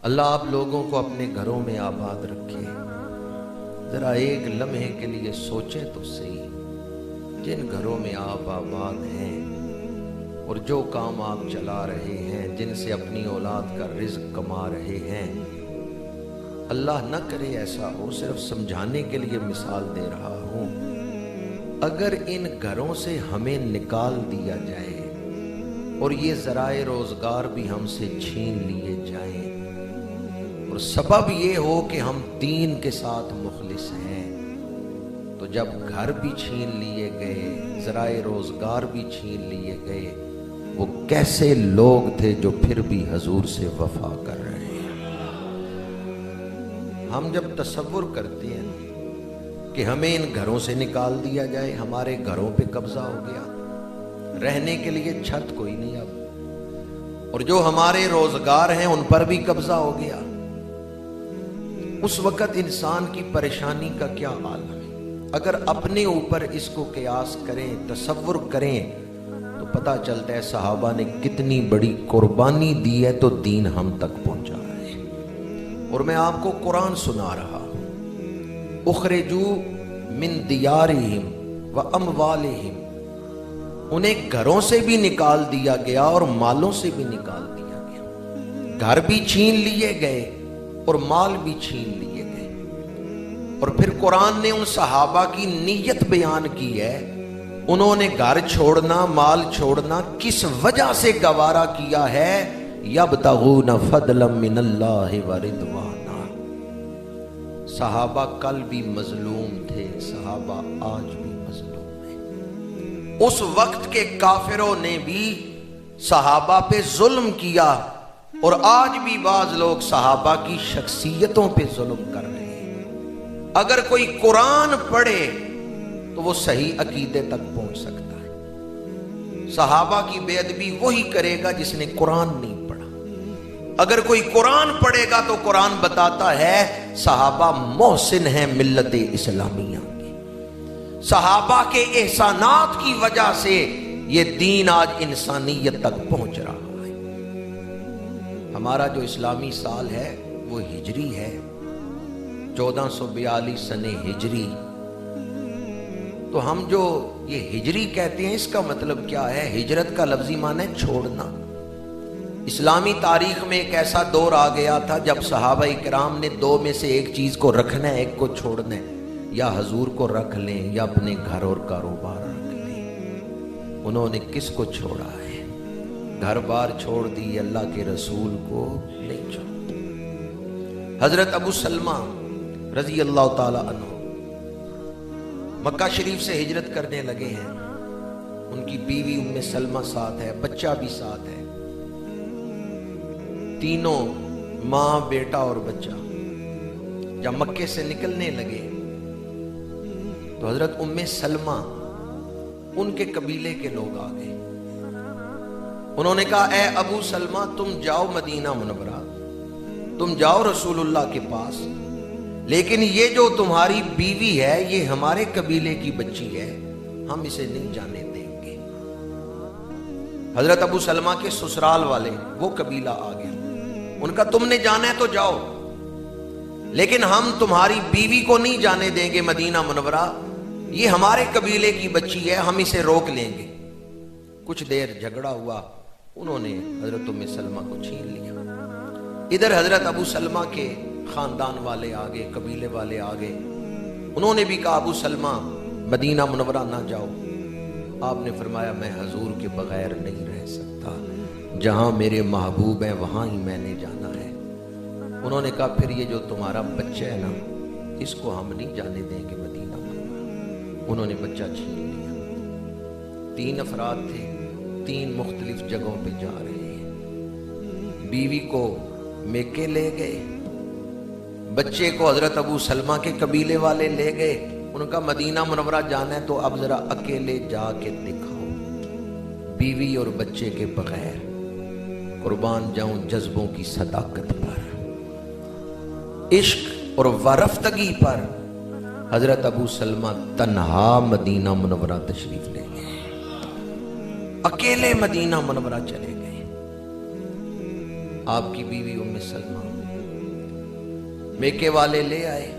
اللہ آپ لوگوں کو اپنے گھروں میں آباد رکھے۔ ذرا ایک لمحے کے لیے سوچیں تو صحیح، جن گھروں میں آپ آباد ہیں اور جو کام آپ چلا رہے ہیں، جن سے اپنی اولاد کا رزق کما رہے ہیں، اللہ نہ کرے ایسا ہو، صرف سمجھانے کے لیے مثال دے رہا ہوں، اگر ان گھروں سے ہمیں نکال دیا جائے اور یہ ذرائع روزگار بھی ہم سے چھین لیے جائیں اور سبب یہ ہو کہ ہم دین کے ساتھ مخلص ہیں، تو جب گھر بھی چھین لیے گئے، ذرائع روزگار بھی چھین لیے گئے، وہ کیسے لوگ تھے جو پھر بھی حضور سے وفا کر رہے ہیں۔ ہم جب تصور کرتے ہیں کہ ہمیں ان گھروں سے نکال دیا جائے، ہمارے گھروں پہ قبضہ ہو گیا، رہنے کے لیے چھت کوئی نہیں اب، اور جو ہمارے روزگار ہیں ان پر بھی قبضہ ہو گیا، اس وقت انسان کی پریشانی کا کیا عالم ہے۔ اگر اپنے اوپر اس کو قیاس کریں، تصور کریں، تو پتہ چلتا ہے صحابہ نے کتنی بڑی قربانی دی ہے تو دین ہم تک پہنچا ہے۔ اور میں آپ کو قرآن سنا رہا ہوں، اخرجوا من دیارہم و اموالہم، انہیں گھروں سے بھی نکال دیا گیا اور مالوں سے بھی نکال دیا گیا، گھر بھی چھین لیے گئے اور مال بھی چھین لیے گئے۔ اور پھر قرآن نے ان صحابہ کی نیت بیان کی ہے، انہوں نے گھر چھوڑنا، مال چھوڑنا کس وجہ سے گوارا کیا ہے؟ یبتغون فضلا من اللہ ورضوانا۔ صحابہ کل بھی مظلوم تھے، صحابہ آج بھی مظلوم ہیں۔ اس وقت کے کافروں نے بھی صحابہ پہ ظلم کیا، اور آج بھی بعض لوگ صحابہ کی شخصیتوں پہ ظلم کر رہے ہیں۔ اگر کوئی قرآن پڑھے تو وہ صحیح عقیدے تک پہنچ سکتا ہے۔ صحابہ کی بے ادبی وہی کرے گا جس نے قرآن نہیں پڑھا۔ اگر کوئی قرآن پڑھے گا تو قرآن بتاتا ہے صحابہ محسن ہیں ملت اسلامیہ کی، صحابہ کے احسانات کی وجہ سے یہ دین آج انسانیت تک پہنچ رہا ہے۔ ہمارا جو اسلامی سال ہے وہ ہجری ہے، 1442 سن ہجری۔ تو ہم جو یہ ہجری کہتے ہیں، اس کا مطلب کیا ہے؟ ہجرت کا لفظی معنی ہے چھوڑنا۔ اسلامی تاریخ میں ایک ایسا دور آ گیا تھا جب صحابہ کرام نے دو میں سے ایک چیز کو رکھنا ہے، ایک کو چھوڑنا ہے، یا حضور کو رکھ لیں یا اپنے گھر اور کاروبار رکھ لیں۔ انہوں نے کس کو چھوڑا ہے؟ گھر بار چھوڑ دی، اللہ کے رسول کو نہیں چھوڑا۔ حضرت ابو سلمہ رضی اللہ تعالی عنہ مکہ شریف سے ہجرت کرنے لگے ہیں، ان کی بیوی ام سلمہ ساتھ ہے، بچہ بھی ساتھ ہے، تینوں ماں، بیٹا اور بچہ۔ جب مکے سے نکلنے لگے تو حضرت ام سلمہ ان کے قبیلے کے لوگ آ گئے، انہوں نے کہا اے ابو سلمہ تم جاؤ مدینہ منورہ، تم جاؤ رسول اللہ کے پاس، لیکن یہ جو تمہاری بیوی ہے یہ ہمارے قبیلے کی بچی ہے، ہم اسے نہیں جانے دیں گے۔ حضرت ابو سلمہ کے سسرال والے وہ قبیلہ آ گیا، ان کا تم نے جانا ہے تو جاؤ، لیکن ہم تمہاری بیوی کو نہیں جانے دیں گے مدینہ منورہ، یہ ہمارے قبیلے کی بچی ہے، ہم اسے روک لیں گے۔ کچھ دیر جھگڑا ہوا، انہوں نے حضرت ام سلمہ کو چھین لیا۔ ادھر حضرت ابو سلمہ کے خاندان والے آگے، قبیلے والے آگے، انہوں نے بھی کہا ابو سلمہ مدینہ منورہ نہ جاؤ۔ آپ نے فرمایا میں حضور کے بغیر نہیں رہ سکتا، جہاں میرے محبوب ہیں وہاں ہی میں نے جانا ہے۔ انہوں نے کہا پھر یہ جو تمہارا بچہ ہے نا، اس کو ہم نہیں جانے دیں گے مدینہ منورہ۔ انہوں نے بچہ چھین لیا۔ 3 افراد تھے، 3 مختلف جگہوں پہ جا رہے ہیں۔ بیوی کو میکے لے گئے، بچے کو حضرت ابو سلمہ کے قبیلے والے لے گئے، ان کا مدینہ منورہ جانا ہے تو اب ذرا اکیلے جا کے دکھاؤ، بیوی اور بچے کے بغیر۔ قربان جاؤں جذبوں کی صداقت پر، عشق اور وارفتگی پر، حضرت ابو سلمہ تنہا مدینہ منورہ تشریف لے گئے، اکیلے مدینہ منورہ چلے گئے۔ آپ کی بیوی ام سلمہ میکے والے لے آئے،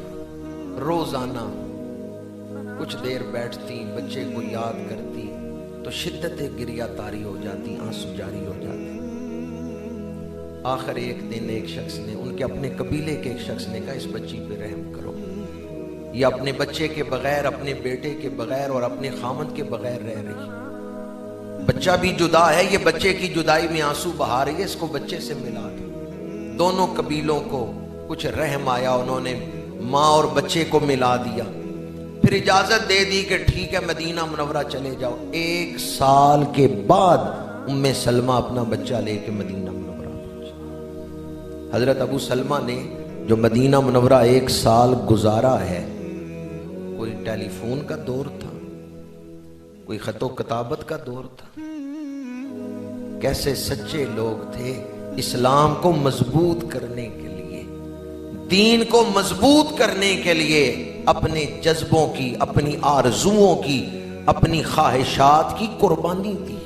روزانہ کچھ دیر بیٹھتی، بچے کو یاد کرتی تو شدت گریہ طاری ہو جاتی، آنسو جاری ہو جاتے۔ آخر ایک دن ایک شخص نے، ان کے اپنے قبیلے کے ایک شخص نے کہا اس بچی پہ رحم کرو، یہ اپنے بچے کے بغیر، اپنے بیٹے کے بغیر اور اپنے خامند کے بغیر رہ رہی، بچہ بھی جدا ہے، یہ بچے کی جدائی میں آنسو بہا رہی ہے، اس کو بچے سے ملا دو۔ دونوں قبیلوں کو کچھ رحم آیا، انہوں نے ماں اور بچے کو ملا دیا، پھر اجازت دے دی کہ ٹھیک ہے مدینہ منورہ چلے جاؤ۔ 1 سال کے بعد ام سلمہ اپنا بچہ لے کے مدینہ منورہ پہنچی۔ حضرت ابو سلمہ نے جو مدینہ منورہ 1 سال گزارا ہے، کوئی ٹیلی فون کا دور تھا، کوئی خط و کتابت کا دور تھا، کیسے سچے لوگ تھے، اسلام کو مضبوط کرنے کے لیے، دین کو مضبوط کرنے کے لیے اپنے جذبوں کی، اپنی آرزوؤں کی، اپنی خواہشات کی قربانی دی۔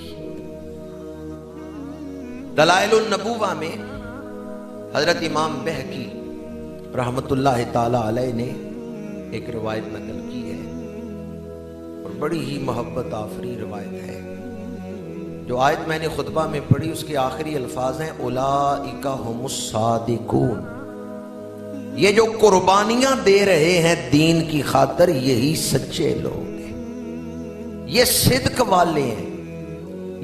دلائل النبوہ میں حضرت امام بہقی رحمت اللہ تعالی علیہ نے ایک روایت نقل کی ہے، اور بڑی ہی محبت آفری روایت ہے۔ جو آیت میں نے خطبہ میں پڑھی اس کے آخری الفاظ ہیں اولئک ھم الصادقون، یہ جو قربانیاں دے رہے ہیں دین کی خاطر، یہی سچے لوگ ہیں، یہ صدق والے ہیں،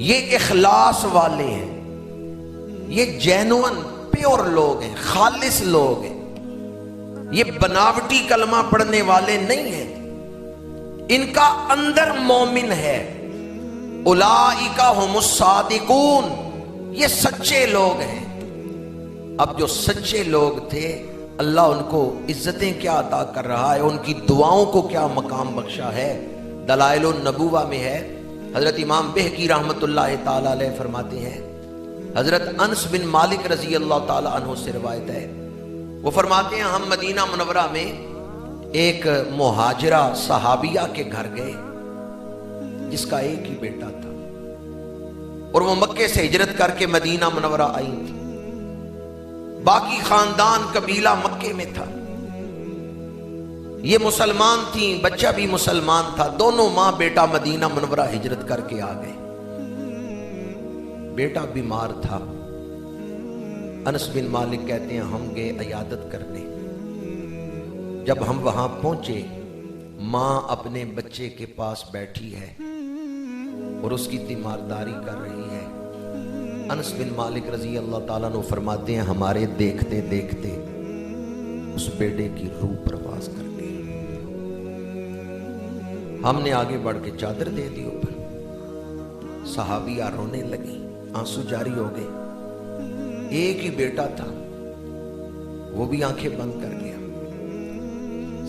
یہ اخلاص والے ہیں، یہ جینون پیور لوگ ہیں، خالص لوگ ہیں، یہ بناوٹی کلمہ پڑھنے والے نہیں ہیں، ان کا اندر مومن ہے۔ اولئک ھم الصادقون، یہ سچے لوگ ہیں۔ اب جو سچے لوگ تھے، اللہ ان کو عزتیں کیا عطا کر رہا ہے، ان کی دعاؤں کو کیا مقام بخشا ہے۔ دلائل النبوہ میں ہے، حضرت امام بہقی رحمت اللہ تعالی علیہ فرماتے ہیں، حضرت انس بن مالک رضی اللہ تعالی عنہ سے روایت ہے، وہ فرماتے ہیں ہم مدینہ منورہ میں ایک مہاجرہ صحابیہ کے گھر گئے جس کا ایک ہی بیٹا تھا، اور وہ مکے سے ہجرت کر کے مدینہ منورہ آئی تھی، باقی خاندان قبیلہ مکے میں تھا، یہ مسلمان تھیں، بچہ بھی مسلمان تھا، دونوں ماں بیٹا مدینہ منورہ ہجرت کر کے آ گئے۔ بیٹا بیمار تھا، انس بن مالک کہتے ہیں ہم گئے عیادت کرنے، جب ہم وہاں پہنچے ماں اپنے بچے کے پاس بیٹھی ہے اور اس کی تیمارداری کر رہی ہے۔ انس بن مالک رضی اللہ تعالیٰ عنہ فرماتے ہیں ہمارے دیکھتے دیکھتے اس بیٹے کی روح پرواز کر گئی، ہم نے آگے بڑھ کے چادر دے دی اوپر، صحابیہ رونے لگی، آنسو جاری ہو گئے، ایک ہی بیٹا تھا وہ بھی آنکھیں بند کر گیا۔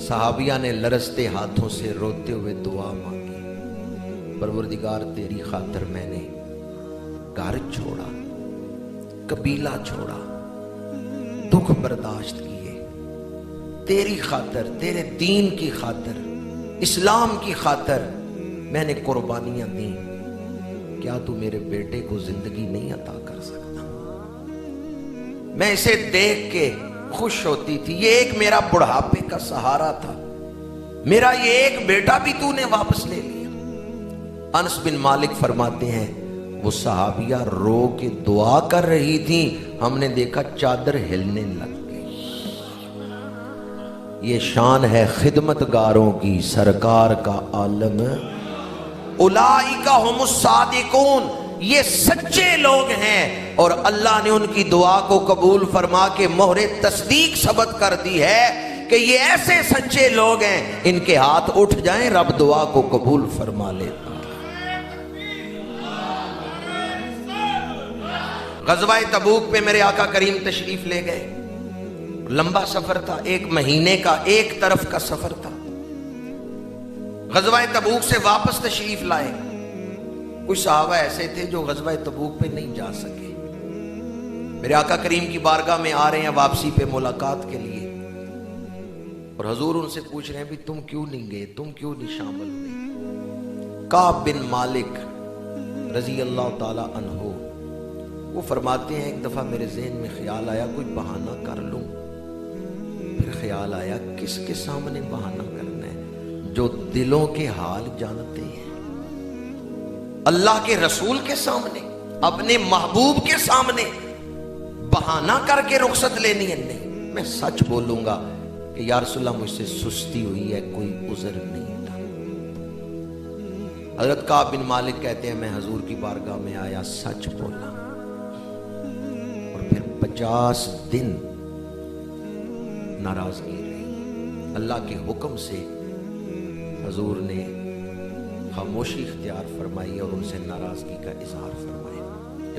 صحابیہ نے لرزتے ہاتھوں سے روتے ہوئے دعا مانگی، پروردگار تیری خاطر میں نے گھر چھوڑا، قبیلہ چھوڑا، دکھ برداشت کیے، تیری خاطر، تیرے دین کی خاطر، اسلام کی خاطر میں نے قربانیاں دیں، کیا تو میرے بیٹے کو زندگی نہیں عطا کر سکتا؟ میں اسے دیکھ کے خوش ہوتی تھی، یہ ایک میرا بڑھاپے کا سہارا تھا، میرا یہ ایک بیٹا بھی تو نے واپس لے لیا۔ انس بن مالک فرماتے ہیں وہ صحابیہ رو کے دعا کر رہی تھیں، ہم نے دیکھا چادر ہلنے لگ گئی۔ یہ شان ہے خدمتگاروں کی، سرکار کا عالم اولئک ھم الصادقون، یہ سچے لوگ ہیں، اور اللہ نے ان کی دعا کو قبول فرما کے مہر تصدیق ثبت کر دی ہے کہ یہ ایسے سچے لوگ ہیں، ان کے ہاتھ اٹھ جائیں رب دعا کو قبول فرما لیتا۔ غزوہ تبوک پہ میرے آقا کریم تشریف لے گئے، لمبا سفر تھا، 1 مہینے کا ایک طرف کا سفر تھا۔ غزوہ تبوک سے واپس تشریف لائے، کچھ صحابہ ایسے تھے جو غزوہ تبوک پہ نہیں جا سکے، میرے آقا کریم کی بارگاہ میں آ رہے ہیں واپسی پہ ملاقات کے لیے، اور حضور ان سے پوچھ رہے ہیں بھی تم کیوں نہیں گئے، تم کیوں نہیں شامل ہوئے؟ کعب بن مالک رضی اللہ تعالی عنہ وہ فرماتے ہیں ایک دفعہ میرے ذہن میں خیال آیا کوئی بہانہ کر لوں، پھر خیال آیا کس کے سامنے بہانہ کرنا ہے؟ جو دلوں کے حال جانتے ہیں، اللہ کے رسول کے سامنے، اپنے محبوب کے سامنے بہانہ کر کے رخصت لینی ہے؟ نہیں، میں سچ بولوں گا کہ یا رسول اللہ مجھ سے سستی ہوئی ہے، کوئی عذر نہیں تھا۔ حضرت کعب بن مالک کہتے ہیں میں حضور کی بارگاہ میں آیا، سچ بولا، اور پھر 50 دن ناراضگی رہی۔ اللہ کے حکم سے حضور نے خاموشی اختیار فرمائی اور ان سے ناراضگی کا اظہار فرمایا۔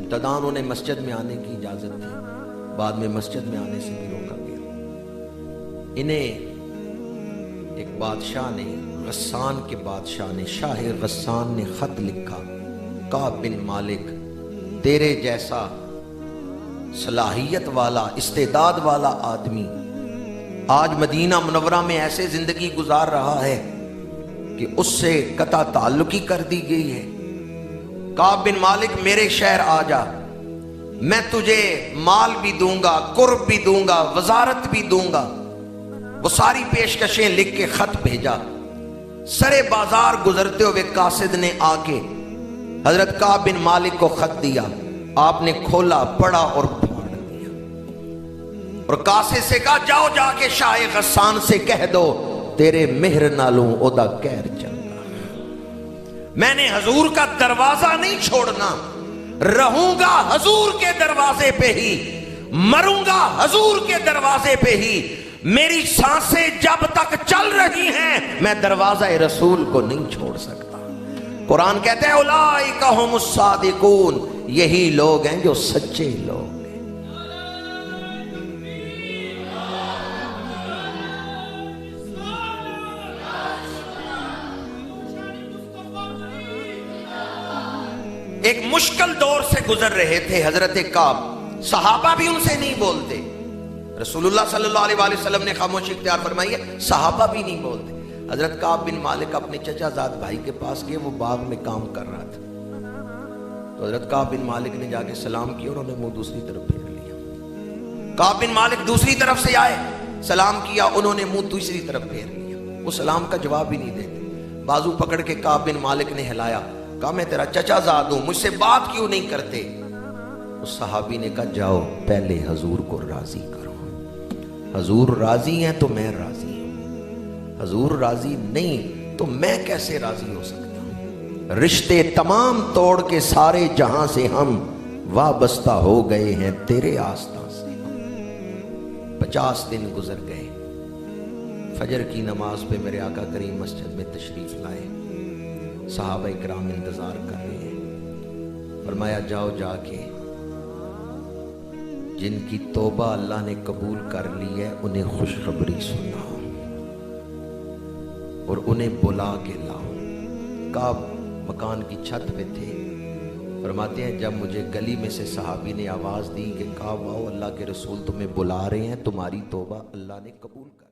ابتدا انہوں نے مسجد میں آنے کی اجازت دی، بعد میں مسجد میں آنے سے بھی روکا گیا۔ انہیں ایک بادشاہ نے، غسان کے بادشاہ نے، شاہ غسان نے خط لکھا، کعب بن مالک تیرے جیسا صلاحیت والا، استعداد والا آدمی آج مدینہ منورہ میں ایسے زندگی گزار رہا ہے کہ اس سے قطع تعلقی کر دی گئی ہے۔ کعب بن مالک میرے شہر آ جا، میں تجھے مال بھی دوں گا، قرب بھی دوں گا، وزارت بھی دوں گا۔ وہ ساری پیشکشیں لکھ کے خط بھیجا۔ سرے بازار گزرتے ہوئے قاصد نے آ کے حضرت کعب بن مالک کو خط دیا، آپ نے کھولا، پڑھا اور پھاڑ دیا، اور قاصد سے کہا جاؤ جا کے شاہ غسان سے کہہ دو تیرے مہر نالوں اودا کہر چنگا، میں نے حضور کا دروازہ نہیں چھوڑنا، رہوں گا حضور کے دروازے پہ ہی، مروں گا حضور کے دروازے پہ ہی، میری سانسیں جب تک چل رہی ہیں میں دروازہ رسول کو نہیں چھوڑ سکتا۔ قرآن کہتے ہیں اولئک ھم الصادقون، یہی لوگ ہیں جو سچے لوگ ہیں۔ ایک مشکل دور سے گزر رہے تھے حضرت کعب، صحابہ بھی ان سے نہیں بولتے، رسول اللہ صلی اللہ علیہ وآلہ وسلم نے خاموشی اختیار فرمائی ہے، صحابہ بھی نہیں بولتے۔ حضرت کعب بن مالک اپنے چچا زاد بھائی کے پاس گئے، وہ باغ میں کام کر رہا تھا، تو حضرت کعب بن مالک نے جا کے سلام کیا اور انہوں نے منہ دوسری طرف پھیر لیا۔ کعب بن مالک دوسری طرف سے آئے، سلام کیا، انہوں نے منہ دوسری طرف پھیر لیا، وہ سلام کا جواب بھی نہیں دیتے۔ بازو پکڑ کے کعب بن مالک نے ہلایا، کہا میں تیرا چچا زاد ہوں، مجھ سے بات کیوں نہیں کرتے؟ اس صحابی نے کہا جاؤ پہلے حضور کو راضی کرو، حضور راضی ہیں تو میں راضی ہوں، حضور راضی نہیں تو میں کیسے راضی ہو سکتا ہوں؟ رشتے تمام توڑ کے سارے جہاں سے ہم وابستہ ہو گئے ہیں تیرے آستان سے۔ 50 دن گزر گئے، فجر کی نماز پہ میرے آقا کریم مسجد میں تشریف لائے، صحابہ کرام انتظار کر رہے ہیں۔ فرمایا جاؤ جا کے جن کی توبہ اللہ نے قبول کر لی ہے انہیں خوشخبری سناؤ اور انہیں بلا کے لاؤ۔ کعب مکان کی چھت پہ تھے، فرماتے ہیں جب مجھے گلی میں سے صحابی نے آواز دی کہ کعب آؤ اللہ کے رسول تمہیں بلا رہے ہیں، تمہاری توبہ اللہ نے قبول کر